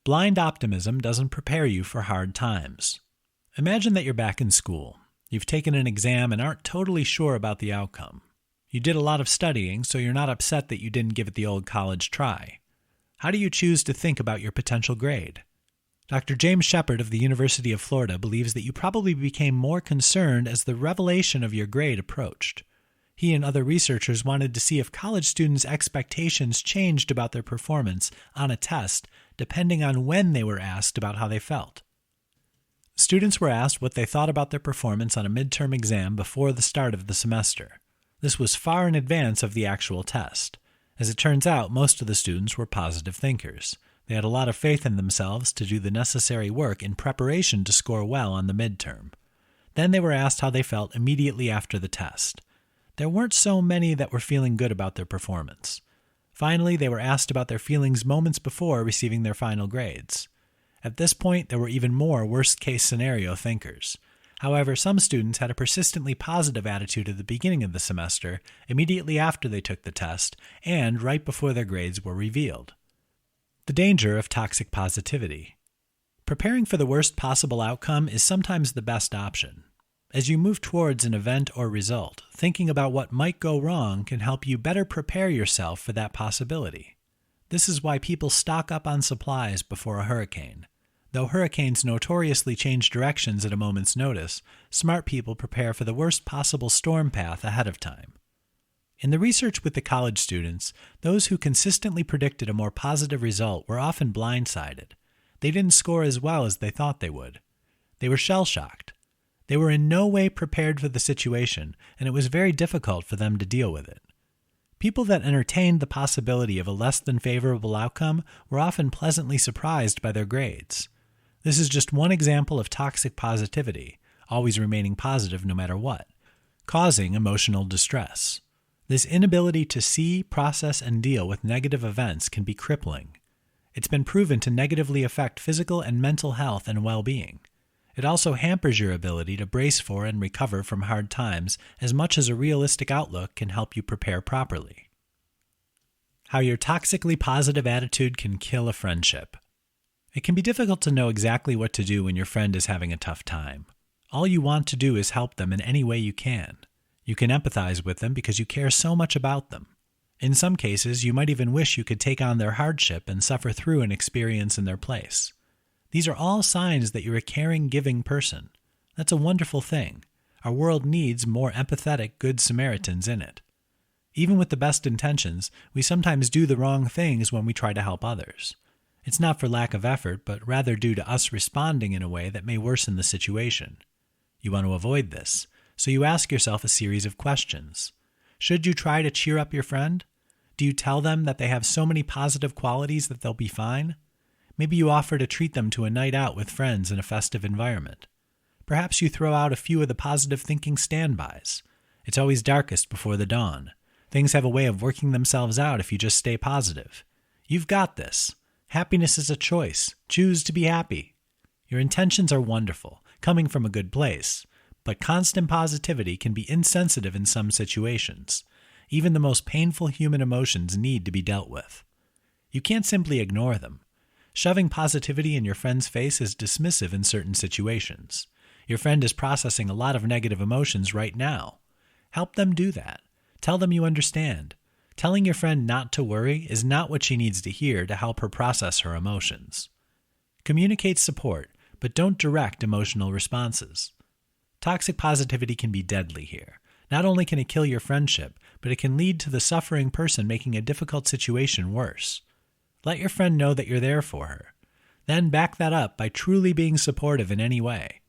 Blind optimism doesn't prepare you for hard times. Imagine that you're back in school. You've taken an exam and aren't totally sure about the outcome. You did a lot of studying, so you're not upset that you didn't give it the old college try. How do you choose to think about your potential grade? Dr. James Shepard of the University of Florida believes that you probably became more concerned as the revelation of your grade approached. He and other researchers wanted to see if college students' expectations changed about their performance on a test depending on when they were asked about how they felt. Students were asked what they thought about their performance on a midterm exam before the start of the semester. This was far in advance of the actual test. As it turns out, most of the students were positive thinkers. They had a lot of faith in themselves to do the necessary work in preparation to score well on the midterm. Then they were asked how they felt immediately after the test. There weren't so many that were feeling good about their performance. Finally, they were asked about their feelings moments before receiving their final grades. At this point, there were even more worst-case scenario thinkers. However, some students had a persistently positive attitude at the beginning of the semester, immediately after they took the test, and right before their grades were revealed. The danger of toxic positivity. Preparing for the worst possible outcome is sometimes the best option. As you move towards an event or result, thinking about what might go wrong can help you better prepare yourself for that possibility. This is why people stock up on supplies before a hurricane. Though hurricanes notoriously change directions at a moment's notice, smart people prepare for the worst possible storm path ahead of time. In the research with the college students, those who consistently predicted a more positive result were often blindsided. They didn't score as well as they thought they would. They were shell-shocked. They were in no way prepared for the situation, and it was very difficult for them to deal with it. People that entertained the possibility of a less than favorable outcome were often pleasantly surprised by their grades. This is just one example of toxic positivity, always remaining positive no matter what, causing emotional distress. This inability to see, process, and deal with negative events can be crippling. It's been proven to negatively affect physical and mental health and well-being. It also hampers your ability to brace for and recover from hard times as much as a realistic outlook can help you prepare properly. How your toxically positive attitude can kill a friendship. It can be difficult to know exactly what to do when your friend is having a tough time. All you want to do is help them in any way you can. You can empathize with them because you care so much about them. In some cases, you might even wish you could take on their hardship and suffer through an experience in their place. These are all signs that you're a caring, giving person. That's a wonderful thing. Our world needs more empathetic Good Samaritans in it. Even with the best intentions, we sometimes do the wrong things when we try to help others. It's not for lack of effort, but rather due to us responding in a way that may worsen the situation. You want to avoid this, so you ask yourself a series of questions. Should you try to cheer up your friend? Do you tell them that they have so many positive qualities that they'll be fine? Maybe you offer to treat them to a night out with friends in a festive environment. Perhaps you throw out a few of the positive thinking standbys. It's always darkest before the dawn. Things have a way of working themselves out if you just stay positive. You've got this. Happiness is a choice. Choose to be happy. Your intentions are wonderful, coming from a good place, but constant positivity can be insensitive in some situations. Even the most painful human emotions need to be dealt with. You can't simply ignore them. Shoving positivity in your friend's face is dismissive in certain situations. Your friend is processing a lot of negative emotions right now. Help them do that. Tell them you understand. Telling your friend not to worry is not what she needs to hear to help her process her emotions. Communicate support, but don't direct emotional responses. Toxic positivity can be deadly here. Not only can it kill your friendship, but it can lead to the suffering person making a difficult situation worse. Let your friend know that you're there for her. Then back that up by truly being supportive in any way.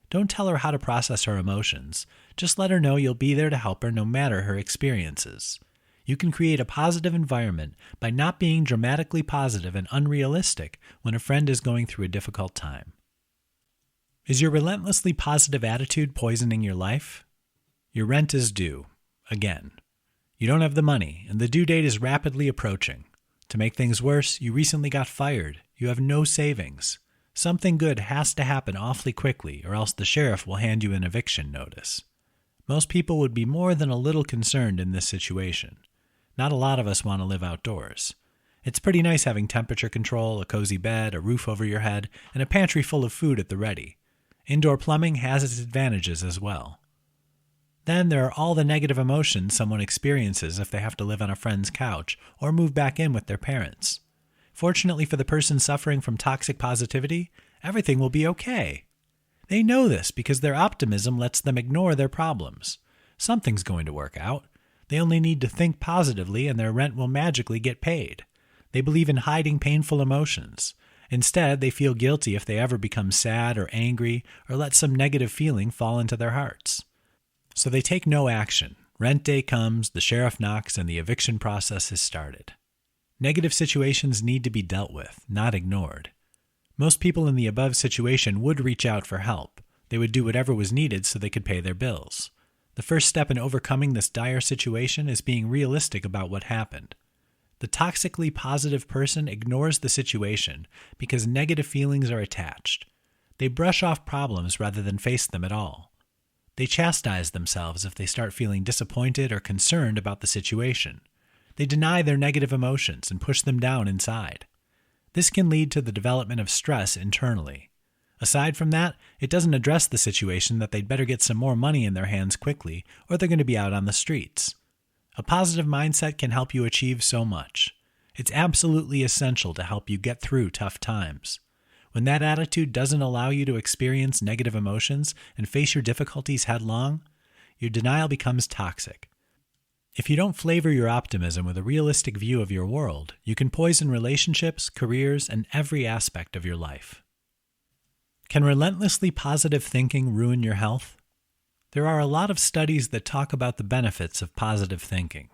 Don't tell her how to process her emotions. Just let her know you'll be there to help her no matter her experiences. You can create a positive environment by not being dramatically positive and unrealistic when a friend is going through a difficult time. Is your relentlessly positive attitude poisoning your life? Your rent is due. Again. You don't have the money, and the due date is rapidly approaching. To make things worse, you recently got fired. You have no savings. Something good has to happen awfully quickly, or else the sheriff will hand you an eviction notice. Most people would be more than a little concerned in this situation. Not a lot of us want to live outdoors. It's pretty nice having temperature control, a cozy bed, a roof over your head, and a pantry full of food at the ready. Indoor plumbing has its advantages as well. Then there are all the negative emotions someone experiences if they have to live on a friend's couch or move back in with their parents. Fortunately for the person suffering from toxic positivity, everything will be okay. They know this because their optimism lets them ignore their problems. Something's going to work out. They only need to think positively and their rent will magically get paid. They believe in hiding painful emotions. Instead, they feel guilty if they ever become sad or angry or let some negative feeling fall into their hearts. So they take no action. Rent day comes, the sheriff knocks, and the eviction process is started. Negative situations need to be dealt with, not ignored. Most people in the above situation would reach out for help. They would do whatever was needed so they could pay their bills. The first step in overcoming this dire situation is being realistic about what happened. The toxically positive person ignores the situation because negative feelings are attached. They brush off problems rather than face them at all. They chastise themselves if they start feeling disappointed or concerned about the situation. They deny their negative emotions and push them down inside. This can lead to the development of stress internally. Aside from that, it doesn't address the situation that they'd better get some more money in their hands quickly or they're going to be out on the streets. A positive mindset can help you achieve so much. It's absolutely essential to help you get through tough times. When that attitude doesn't allow you to experience negative emotions and face your difficulties headlong, your denial becomes toxic. If you don't flavor your optimism with a realistic view of your world, you can poison relationships, careers, and every aspect of your life. Can relentlessly positive thinking ruin your health? There are a lot of studies that talk about the benefits of positive thinking.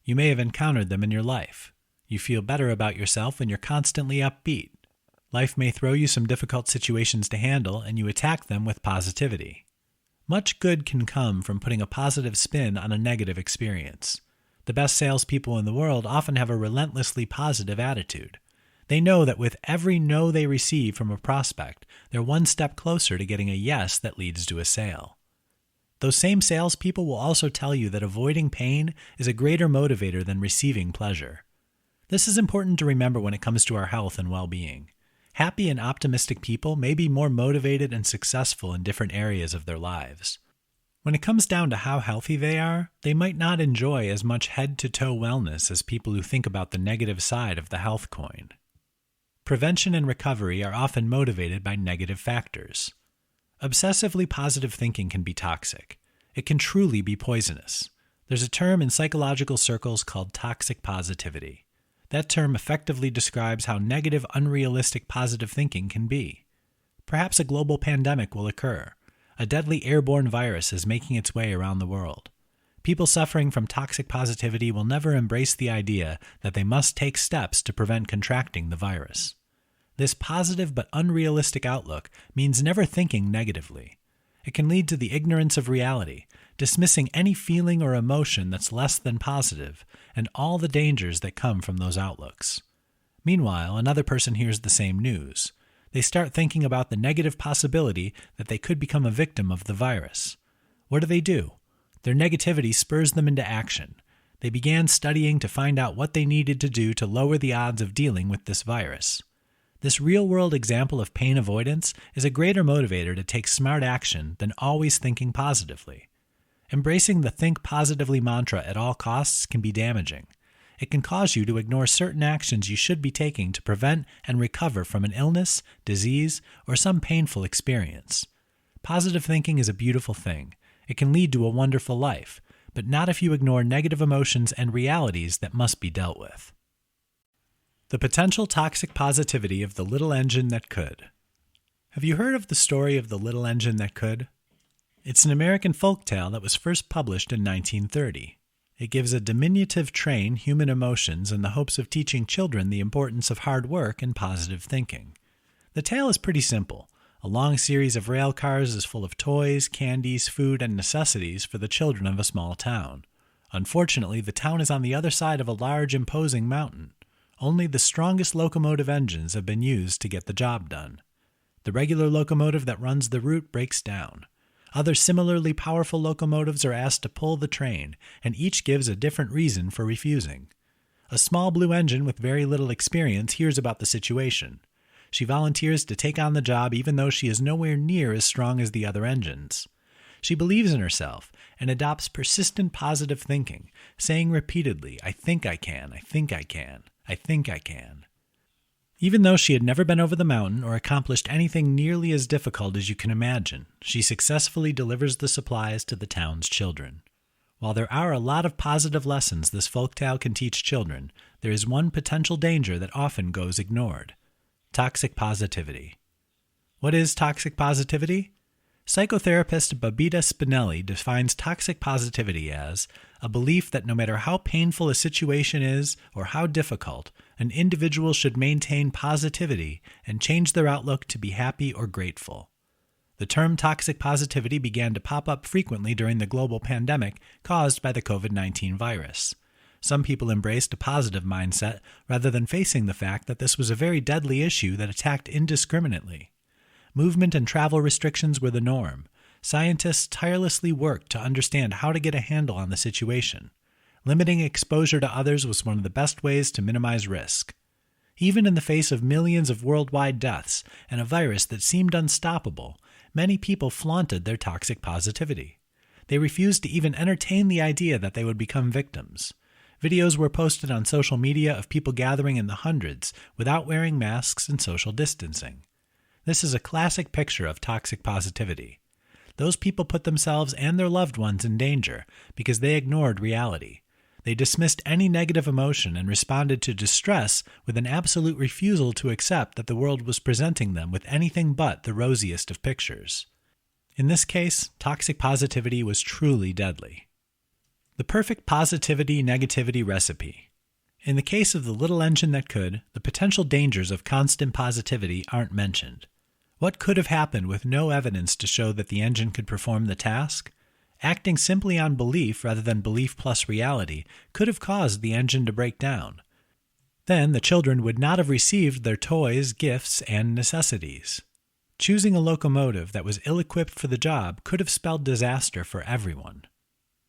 You may have encountered them in your life. You feel better about yourself when you're constantly upbeat. Life may throw you some difficult situations to handle, and you attack them with positivity. Much good can come from putting a positive spin on a negative experience. The best salespeople in the world often have a relentlessly positive attitude. They know that with every no they receive from a prospect, they're one step closer to getting a yes that leads to a sale. Those same salespeople will also tell you that avoiding pain is a greater motivator than receiving pleasure. This is important to remember when it comes to our health and well-being. Happy and optimistic people may be more motivated and successful in different areas of their lives. When it comes down to how healthy they are, they might not enjoy as much head-to-toe wellness as people who think about the negative side of the health coin. Prevention and recovery are often motivated by negative factors. Obsessively positive thinking can be toxic. It can truly be poisonous. There's a term in psychological circles called toxic positivity. That term effectively describes how negative, unrealistic positive thinking can be. Perhaps a global pandemic will occur. A deadly airborne virus is making its way around the world. People suffering from toxic positivity will never embrace the idea that they must take steps to prevent contracting the virus. This positive but unrealistic outlook means never thinking negatively. It can lead to the ignorance of reality, dismissing any feeling or emotion that's less than positive, and all the dangers that come from those outlooks. Meanwhile, another person hears the same news. They start thinking about the negative possibility that they could become a victim of the virus. What do? Their negativity spurs them into action. They began studying to find out what they needed to do to lower the odds of dealing with this virus. This real-world example of pain avoidance is a greater motivator to take smart action than always thinking positively. Embracing the think positively mantra at all costs can be damaging. It can cause you to ignore certain actions you should be taking to prevent and recover from an illness, disease, or some painful experience. Positive thinking is a beautiful thing. It can lead to a wonderful life, but not if you ignore negative emotions and realities that must be dealt with. The potential toxic positivity of the little engine that could. Have you heard of the story of the little engine that could? It's an American folktale that was first published in 1930. It gives a diminutive train human emotions in the hopes of teaching children the importance of hard work and positive thinking. The tale is pretty simple. A long series of rail cars is full of toys, candies, food, and necessities for the children of a small town. Unfortunately, the town is on the other side of a large, imposing mountain. Only the strongest locomotive engines have been used to get the job done. The regular locomotive that runs the route breaks down. Other similarly powerful locomotives are asked to pull the train, and each gives a different reason for refusing. A small blue engine with very little experience hears about the situation. She volunteers to take on the job even though she is nowhere near as strong as the other engines. She believes in herself and adopts persistent positive thinking, saying repeatedly, "I think I can, I think I can, I think I can." Even though she had never been over the mountain or accomplished anything nearly as difficult as you can imagine, she successfully delivers the supplies to the town's children. While there are a lot of positive lessons this folktale can teach children, there is one potential danger that often goes ignored: toxic positivity. What is toxic positivity? Psychotherapist Babita Spinelli defines toxic positivity as a belief that no matter how painful a situation is or how difficult, an individual should maintain positivity and change their outlook to be happy or grateful. The term toxic positivity began to pop up frequently during the global pandemic caused by the COVID-19 virus. Some people embraced a positive mindset rather than facing the fact that this was a very deadly issue that attacked indiscriminately. Movement and travel restrictions were the norm. Scientists tirelessly worked to understand how to get a handle on the situation. Limiting exposure to others was one of the best ways to minimize risk. Even in the face of millions of worldwide deaths and a virus that seemed unstoppable, many people flaunted their toxic positivity. They refused to even entertain the idea that they would become victims. Videos were posted on social media of people gathering in the hundreds without wearing masks and social distancing. This is a classic picture of toxic positivity. Those people put themselves and their loved ones in danger because they ignored reality. They dismissed any negative emotion and responded to distress with an absolute refusal to accept that the world was presenting them with anything but the rosiest of pictures. In this case, toxic positivity was truly deadly. The perfect positivity-negativity recipe. In the case of the little engine that could, the potential dangers of constant positivity aren't mentioned. What could have happened with no evidence to show that the engine could perform the task? Acting simply on belief rather than belief plus reality could have caused the engine to break down. Then the children would not have received their toys, gifts, and necessities. Choosing a locomotive that was ill-equipped for the job could have spelled disaster for everyone.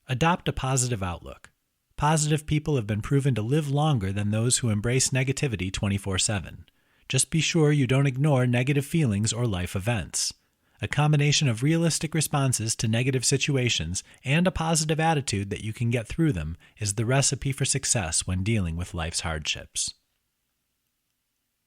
Adopt a positive outlook. Positive people have been proven to live longer than those who embrace negativity 24/7. Just be sure you don't ignore negative feelings or life events. A combination of realistic responses to negative situations and a positive attitude that you can get through them is the recipe for success when dealing with life's hardships.